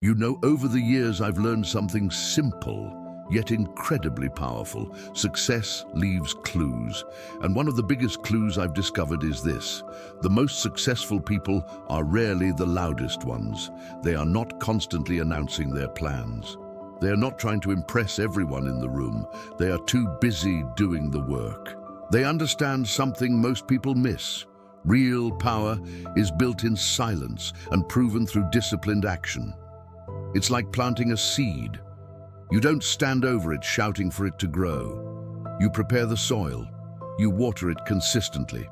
You know, over the years I've learned something simple, yet incredibly powerful. Success leaves clues. And one of the biggest clues I've discovered is this: the most successful people are rarely the loudest ones. They are not constantly announcing their plans. They are not trying to impress everyone in the room. They are too busy doing the work. They understand something most people miss. Real power is built in silence and proven through disciplined action. It's like planting a seed. You don't stand over it shouting for it to grow. You prepare the soil. You water it consistently.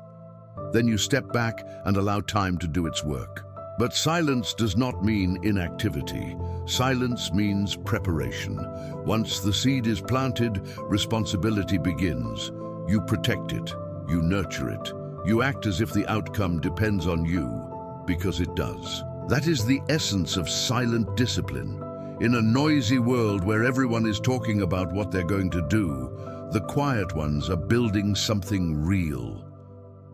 Then you step back and allow time to do its work. But silence does not mean inactivity. Silence means preparation. Once the seed is planted, responsibility begins. You protect it. You nurture it. You act as if the outcome depends on you, because it does. That is the essence of silent discipline. In a noisy world where everyone is talking about what they're going to do, the quiet ones are building something real.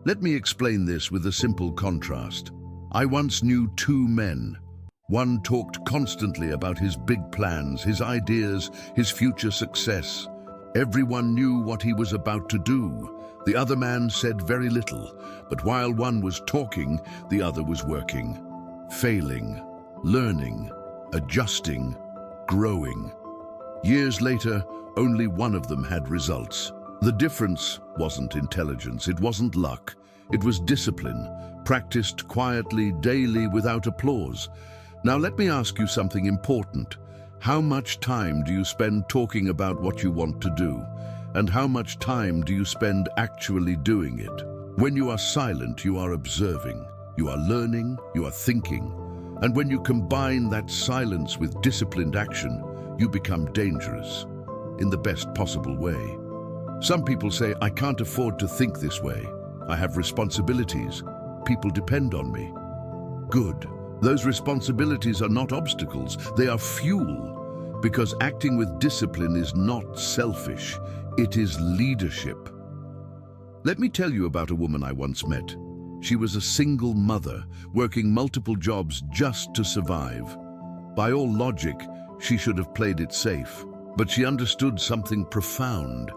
Let me explain this with a simple contrast. I once knew two men. One talked constantly about his big plans, his ideas, his future success. Everyone knew what he was about to do. The other man said very little, but while one was talking, the other was working, failing, learning, adjusting, growing. Years later, only one of them had results. The difference wasn't intelligence, it wasn't luck. It was discipline, practiced quietly, daily, without applause. Now let me ask you something important. How much time do you spend talking about what you want to do? And how much time do you spend actually doing it? When you are silent, you are observing, you are learning, you are thinking. And when you combine that silence with disciplined action, you become dangerous, in the best possible way. Some people say, I can't afford to think this way. I have responsibilities. People depend on me. Good. Those responsibilities are not obstacles, they are fuel. Because acting with discipline is not selfish, it is leadership. Let me tell you about a woman I once met. She was a single mother, working multiple jobs just to survive. By all logic, she should have played it safe. But she understood something profound.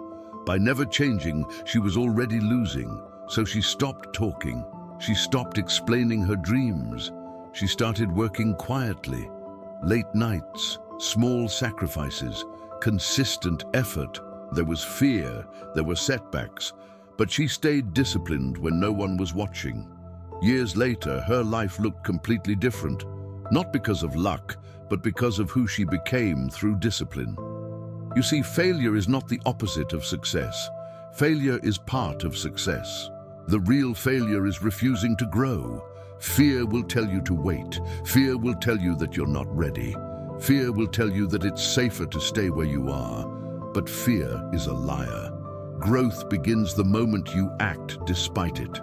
By never changing, she was already losing. So she stopped talking. She stopped explaining her dreams. She started working quietly. Late nights, small sacrifices, consistent effort. There was fear, there were setbacks, but she stayed disciplined when no one was watching. Years later, her life looked completely different, not because of luck, but because of who she became through discipline. You see, failure is not the opposite of success. Failure is part of success. The real failure is refusing to grow. Fear will tell you to wait. Fear will tell you that you're not ready. Fear will tell you that it's safer to stay where you are. But fear is a liar. Growth begins the moment you act despite it.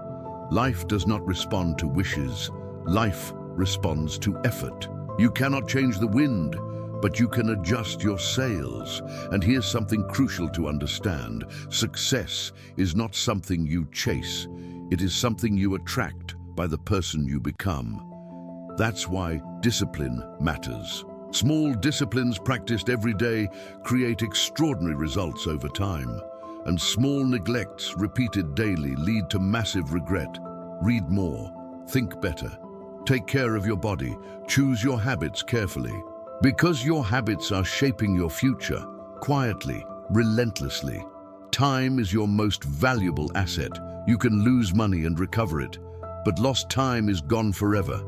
Life does not respond to wishes. Life responds to effort. You cannot change the wind, but you can adjust your sails. And here's something crucial to understand. Success is not something you chase. It is something you attract by the person you become. That's why discipline matters. Small disciplines practiced every day create extraordinary results over time. And small neglects repeated daily lead to massive regret. Read more, think better, take care of your body, choose your habits carefully. Because your habits are shaping your future, quietly, relentlessly. Time is your most valuable asset. You can lose money and recover it, but lost time is gone forever.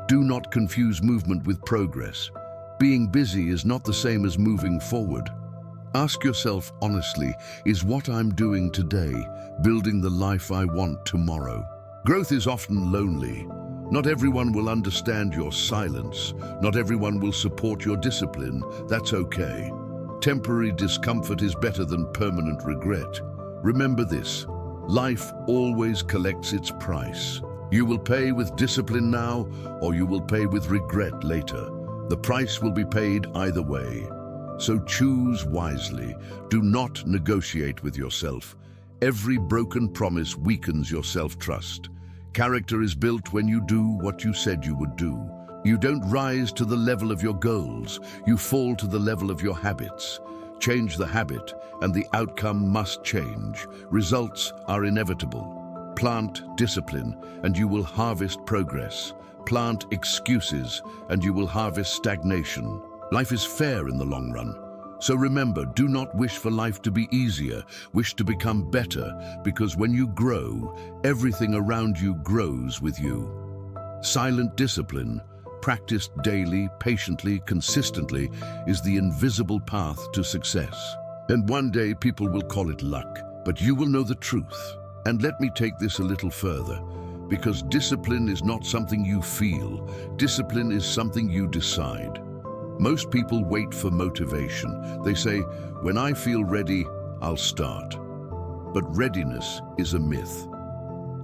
Do not confuse movement with progress. Being busy is not the same as moving forward. Ask yourself honestly, is what I'm doing today building the life I want tomorrow? Growth is often lonely. Not everyone will understand your silence. Not everyone will support your discipline. That's okay. Temporary discomfort is better than permanent regret. Remember this, life always collects its price. You will pay with discipline now, or you will pay with regret later. The price will be paid either way. So choose wisely. Do not negotiate with yourself. Every broken promise weakens your self-trust. Character is built when you do what you said you would do. You don't rise to the level of your goals, you fall to the level of your habits. Change the habit, and the outcome must change. Results are inevitable. Plant discipline, and you will harvest progress. Plant excuses, and you will harvest stagnation. Life is fair in the long run. So remember, do not wish for life to be easier, wish to become better, because when you grow, everything around you grows with you. Silent discipline, practiced daily, patiently, consistently, is the invisible path to success. And one day people will call it luck, but you will know the truth. And let me take this a little further, because discipline is not something you feel, discipline is something you decide. Most people wait for motivation. They say, when I feel ready, I'll start. But readiness is a myth.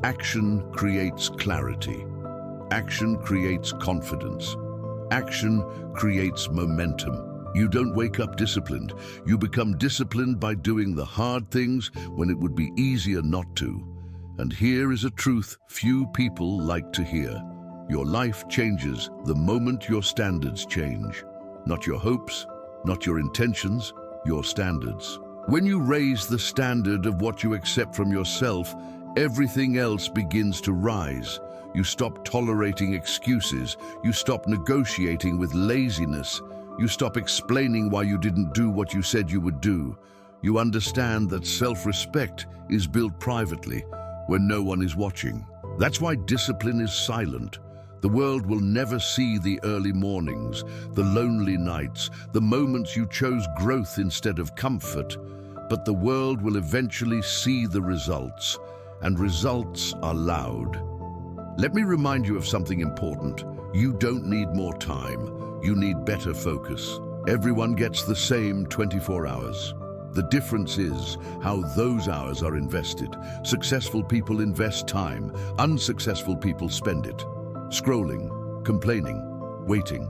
Action creates clarity. Action creates confidence. Action creates momentum. You don't wake up disciplined. You become disciplined by doing the hard things when it would be easier not to. And here is a truth few people like to hear. Your life changes the moment your standards change. Not your hopes, not your intentions, your standards. When you raise the standard of what you accept from yourself, everything else begins to rise. You stop tolerating excuses. You stop negotiating with laziness. You stop explaining why you didn't do what you said you would do. You understand that self-respect is built privately when no one is watching. That's why discipline is silent. The world will never see the early mornings, the lonely nights, the moments you chose growth instead of comfort. But the world will eventually see the results, and results are loud. Let me remind you of something important. You don't need more time. You need better focus. Everyone gets the same 24 hours. The difference is how those hours are invested. Successful people invest time. Unsuccessful people spend it. Scrolling, complaining, waiting.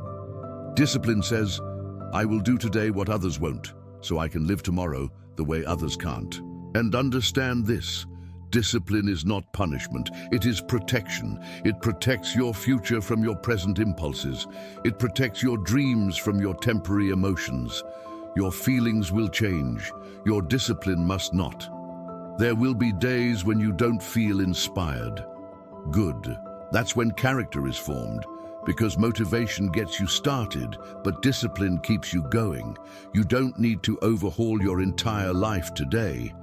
Discipline says, I will do today what others won't, so I can live tomorrow the way others can't. And understand this. Discipline is not punishment, it is protection. It protects your future from your present impulses. It protects your dreams from your temporary emotions. Your feelings will change. Your discipline must not. There will be days when you don't feel inspired. Good. That's when character is formed. Because motivation gets you started, but discipline keeps you going. You don't need to overhaul your entire life today.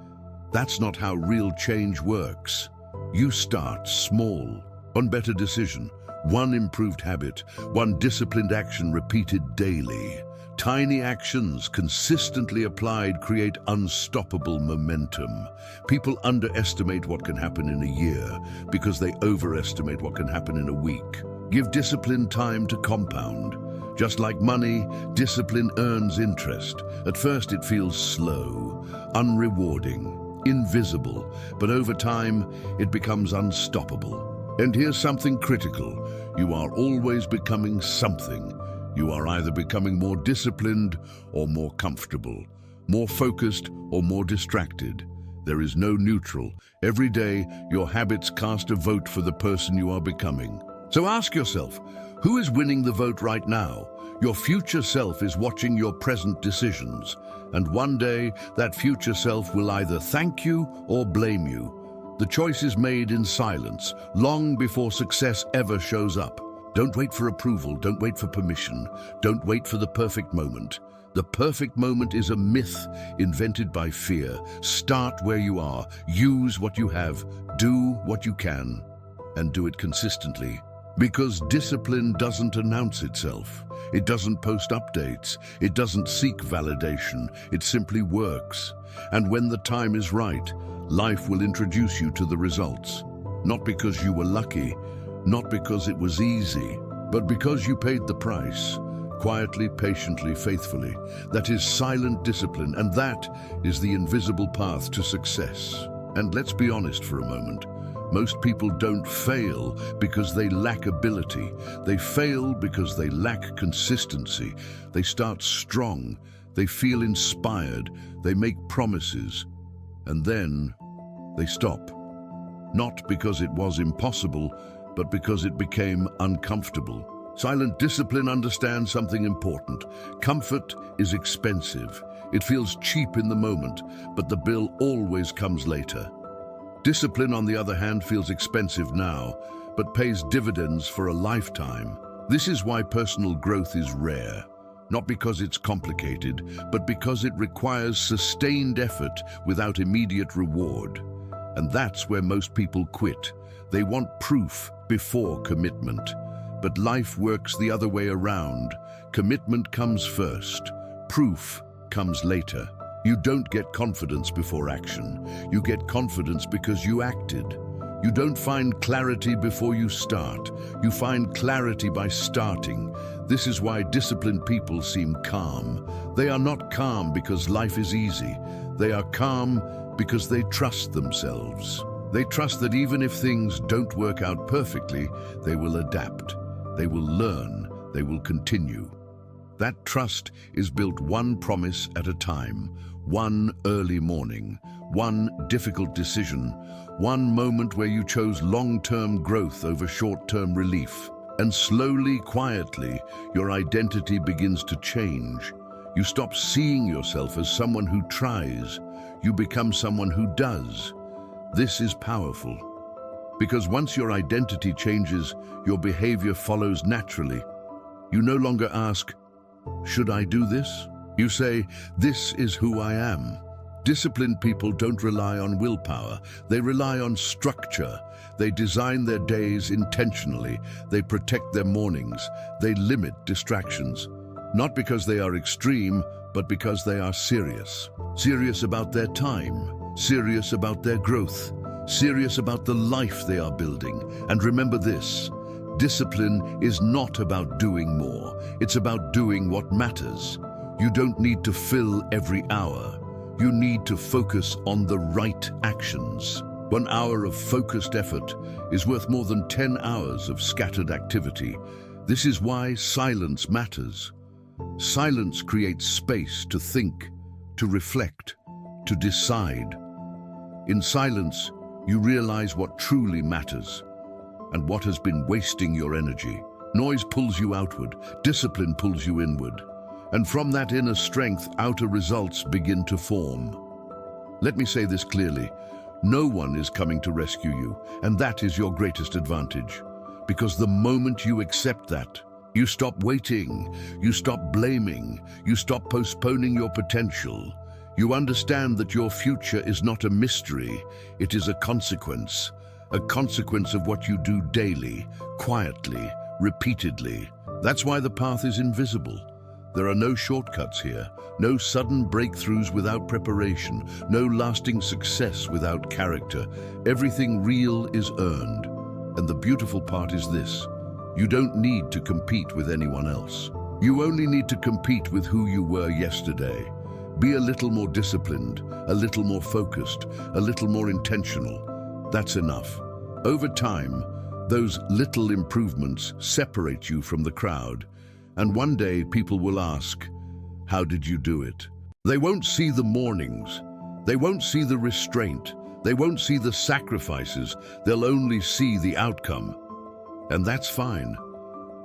That's not how real change works. You start small. One better decision, one improved habit, one disciplined action repeated daily. Tiny actions consistently applied create unstoppable momentum. People underestimate what can happen in a year because they overestimate what can happen in a week. Give discipline time to compound. Just like money, discipline earns interest. At first it feels slow, unrewarding, invisible, but over time it becomes unstoppable. And here's something critical. You are always becoming something. You are either becoming more disciplined or more comfortable, more focused or more distracted. There is no neutral. Every day, your habits cast a vote for the person you are becoming. So ask yourself, who is winning the vote right now? Your future self is watching your present decisions. And one day, that future self will either thank you or blame you. The choice is made in silence, long before success ever shows up. Don't wait for approval, don't wait for permission, don't wait for the perfect moment. The perfect moment is a myth invented by fear. Start where you are, use what you have, do what you can, and do it consistently. Because discipline doesn't announce itself. It doesn't post updates. It doesn't seek validation. It simply works. And when the time is right, life will introduce you to the results. Not because you were lucky, not because it was easy, but because you paid the price. Quietly, patiently, faithfully. That is silent discipline, and that is the invisible path to success. And let's be honest for a moment. Most people don't fail because they lack ability. They fail because they lack consistency. They start strong. They feel inspired. They make promises. And then they stop. Not because it was impossible, but because it became uncomfortable. Silent discipline understands something important. Comfort is expensive. It feels cheap in the moment, but the bill always comes later. Discipline, on the other hand, feels expensive now, but pays dividends for a lifetime. This is why personal growth is rare. Not because it's complicated, but because it requires sustained effort without immediate reward. And that's where most people quit. They want proof before commitment. But life works the other way around. Commitment comes first. Proof comes later. You don't get confidence before action. You get confidence because you acted. You don't find clarity before you start. You find clarity by starting. This is why disciplined people seem calm. They are not calm because life is easy. They are calm because they trust themselves. They trust that even if things don't work out perfectly, they will adapt. They will learn. They will continue. That trust is built one promise at a time, one early morning, one difficult decision, one moment where you chose long-term growth over short-term relief. And slowly, quietly, your identity begins to change. You stop seeing yourself as someone who tries. You become someone who does. This is powerful. Because once your identity changes, your behavior follows naturally. You no longer ask, "Should I do this?" You say, "This is who I am." Disciplined people don't rely on willpower. They rely on structure. They design their days intentionally. They protect their mornings. They limit distractions. Not because they are extreme, but because they are serious. Serious about their time. Serious about their growth. Serious about the life they are building. And remember this, discipline is not about doing more. It's about doing what matters. You don't need to fill every hour. You need to focus on the right actions. 1 hour of focused effort is worth more than 10 hours of scattered activity. This is why silence matters. Silence creates space to think, to reflect, to decide. In silence, you realize what truly matters and what has been wasting your energy. Noise pulls you outward, discipline pulls you inward. And from that inner strength, outer results begin to form. Let me say this clearly. No one is coming to rescue you, and that is your greatest advantage. Because the moment you accept that, you stop waiting, you stop blaming, you stop postponing your potential. You understand that your future is not a mystery, it is a consequence of what you do daily, quietly, repeatedly. That's why the path is invisible. There are no shortcuts here, no sudden breakthroughs without preparation, no lasting success without character. Everything real is earned. And the beautiful part is this: you don't need to compete with anyone else. You only need to compete with who you were yesterday. Be a little more disciplined, a little more focused, a little more intentional. That's enough. Over time, those little improvements separate you from the crowd. And one day people will ask, "How did you do it?" They won't see the mornings. They won't see the restraint. They won't see the sacrifices. They'll only see the outcome. And that's fine.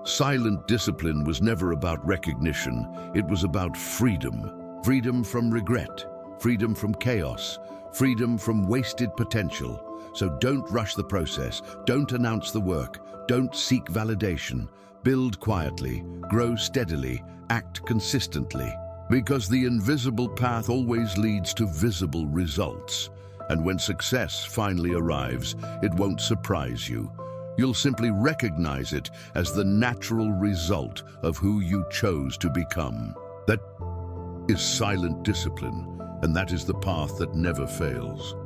Silent discipline was never about recognition. It was about freedom. Freedom from regret. Freedom from chaos. Freedom from wasted potential. So don't rush the process. Don't announce the work. Don't seek validation. Build quietly, grow steadily, act consistently. Because the invisible path always leads to visible results. And when success finally arrives, it won't surprise you. You'll simply recognize it as the natural result of who you chose to become. That is silent discipline, and that is the path that never fails.